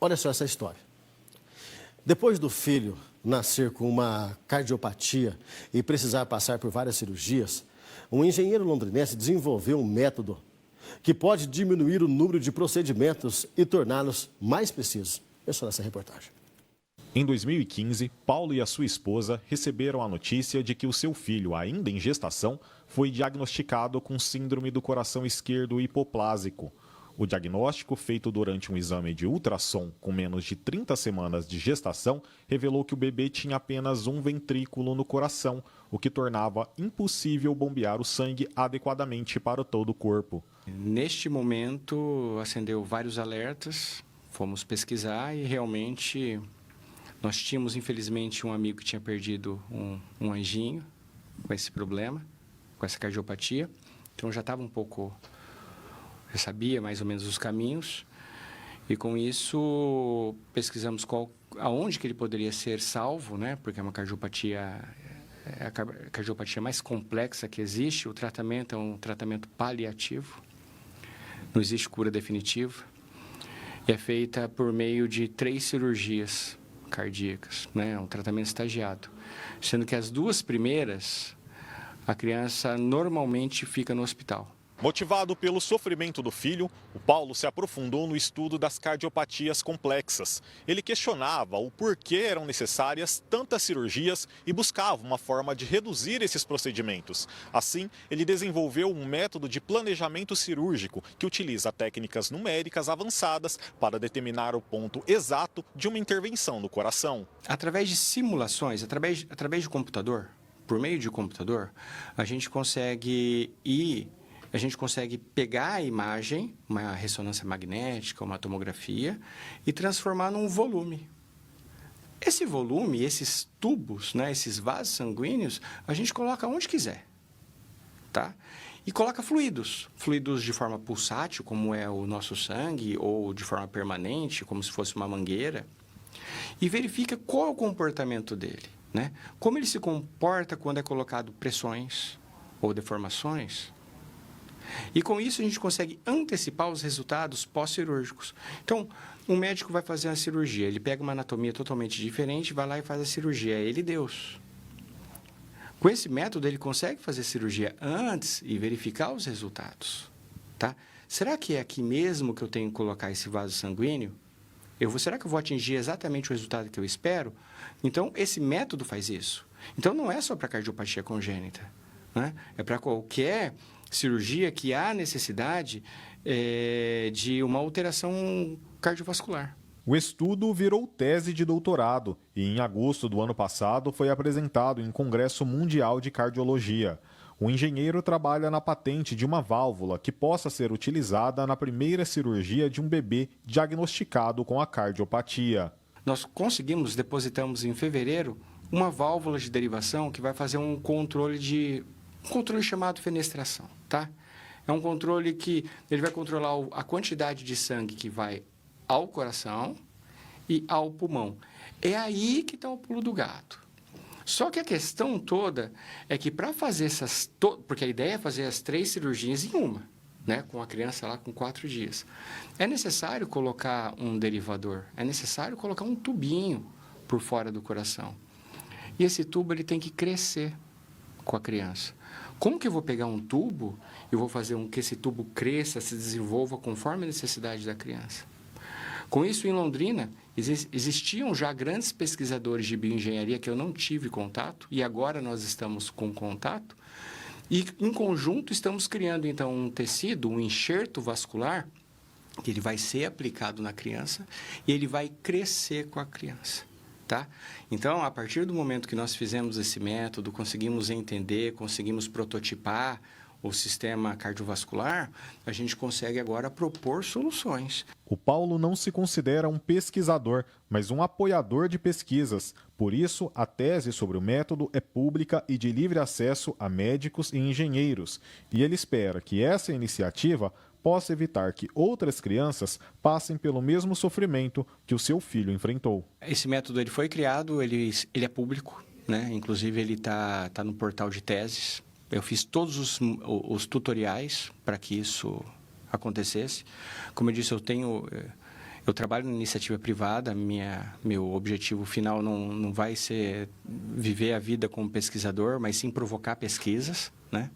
Olha só essa história. Depois do filho nascer com uma cardiopatia e precisar passar por várias cirurgias, um engenheiro londrinense desenvolveu um método que pode diminuir o número de procedimentos e torná-los mais precisos. Olha só nessa reportagem. Em 2015, Paulo e a sua esposa receberam a notícia de que o seu filho, ainda em gestação, foi diagnosticado com síndrome do coração esquerdo hipoplásico. O diagnóstico, feito durante um exame de ultrassom com menos de 30 semanas de gestação, revelou que o bebê tinha apenas um ventrículo no coração, o que tornava impossível bombear o sangue adequadamente para todo o corpo. Neste momento, acendeu vários alertas, fomos pesquisar e realmente nós tínhamos, infelizmente, um amigo que tinha perdido um anjinho com esse problema, com essa cardiopatia, então já estava um pouco... Eu sabia mais ou menos os caminhos e com isso pesquisamos aonde que ele poderia ser salvo, né? Porque é uma cardiopatia, é a cardiopatia mais complexa que existe. O tratamento é um tratamento paliativo, não existe cura definitiva e é feita por meio de 3 cirurgias cardíacas, né? É um tratamento estagiado, sendo que as 2 primeiras a criança normalmente fica no hospital. Motivado pelo sofrimento do filho, o Paulo se aprofundou no estudo das cardiopatias complexas. Ele questionava o porquê eram necessárias tantas cirurgias e buscava uma forma de reduzir esses procedimentos. Assim, ele desenvolveu um método de planejamento cirúrgico que utiliza técnicas numéricas avançadas para determinar o ponto exato de uma intervenção no coração. Através de simulações, através de computador, por meio de computador, a gente consegue pegar a imagem, uma ressonância magnética, uma tomografia, e transformar num volume. Esse volume, esses tubos, né, esses vasos sanguíneos, a gente coloca onde quiser, tá? E coloca fluidos de forma pulsátil, como é o nosso sangue, ou de forma permanente, como se fosse uma mangueira, e verifica qual é o comportamento dele, né? Como ele se comporta quando é colocado pressões ou deformações. E com isso a gente consegue antecipar os resultados pós-cirúrgicos. Então, um médico vai fazer a cirurgia, ele pega uma anatomia totalmente diferente, vai lá e faz a cirurgia, é ele Deus. Com esse método ele consegue fazer a cirurgia antes e verificar os resultados, tá? Será que é aqui mesmo que eu tenho que colocar esse vaso sanguíneo? Será que eu vou atingir exatamente o resultado que eu espero? Então, esse método faz isso. Então, não é só para cardiopatia congênita, né? É para qualquer cirurgia que há necessidade de uma alteração cardiovascular. O estudo virou tese de doutorado e, em agosto do ano passado, foi apresentado em Congresso Mundial de Cardiologia. O engenheiro trabalha na patente de uma válvula que possa ser utilizada na primeira cirurgia de um bebê diagnosticado com a cardiopatia. Nós depositamos em fevereiro, uma válvula de derivação que vai fazer um controle chamado fenestração, tá? É um controle que ele vai controlar a quantidade de sangue que vai ao coração e ao pulmão. É aí que está o pulo do gato. Só que a questão toda é que para fazer porque a ideia é fazer as 3 cirurgias em uma, né? Com a criança lá com 4 dias. É necessário colocar um derivador, é necessário colocar um tubinho por fora do coração. E esse tubo ele tem que crescer com a criança. Como que eu vou pegar um tubo e vou fazer que esse tubo cresça, se desenvolva conforme a necessidade da criança? Com isso, em Londrina, existiam já grandes pesquisadores de bioengenharia que eu não tive contato, e agora nós estamos com contato, e em conjunto estamos criando, então, um tecido, um enxerto vascular, que ele vai ser aplicado na criança e ele vai crescer com a criança. Tá? Então, a partir do momento que nós fizemos esse método, conseguimos entender, conseguimos prototipar o sistema cardiovascular, a gente consegue agora propor soluções. O Paulo não se considera um pesquisador, mas um apoiador de pesquisas. Por isso, a tese sobre o método é pública e de livre acesso a médicos e engenheiros. E ele espera que essa iniciativa possa evitar que outras crianças passem pelo mesmo sofrimento que o seu filho enfrentou. Esse método ele foi criado, ele é público, né? Inclusive ele tá no portal de teses. Eu fiz todos os tutoriais para que isso acontecesse. Como eu disse, Eu trabalho na iniciativa privada, meu objetivo final não vai ser viver a vida como pesquisador, mas sim provocar pesquisas, né?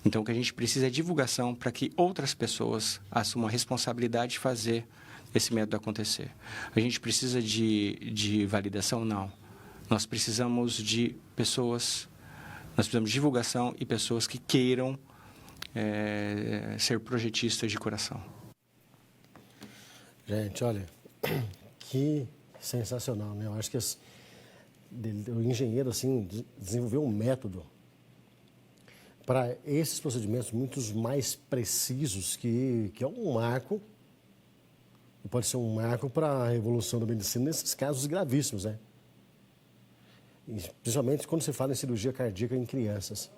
Então, o que a gente precisa é divulgação para que outras pessoas assumam a responsabilidade de fazer esse método acontecer. A gente precisa de validação? Não. Nós precisamos de pessoas, nós precisamos de divulgação e pessoas que queiram ser projetistas de coração. Gente, olha, que sensacional, né? Eu acho que o engenheiro, assim, desenvolveu um método para esses procedimentos muito mais precisos, que é um marco, e pode ser um marco para a evolução da medicina nesses casos gravíssimos, né? E, principalmente quando se fala em cirurgia cardíaca em crianças.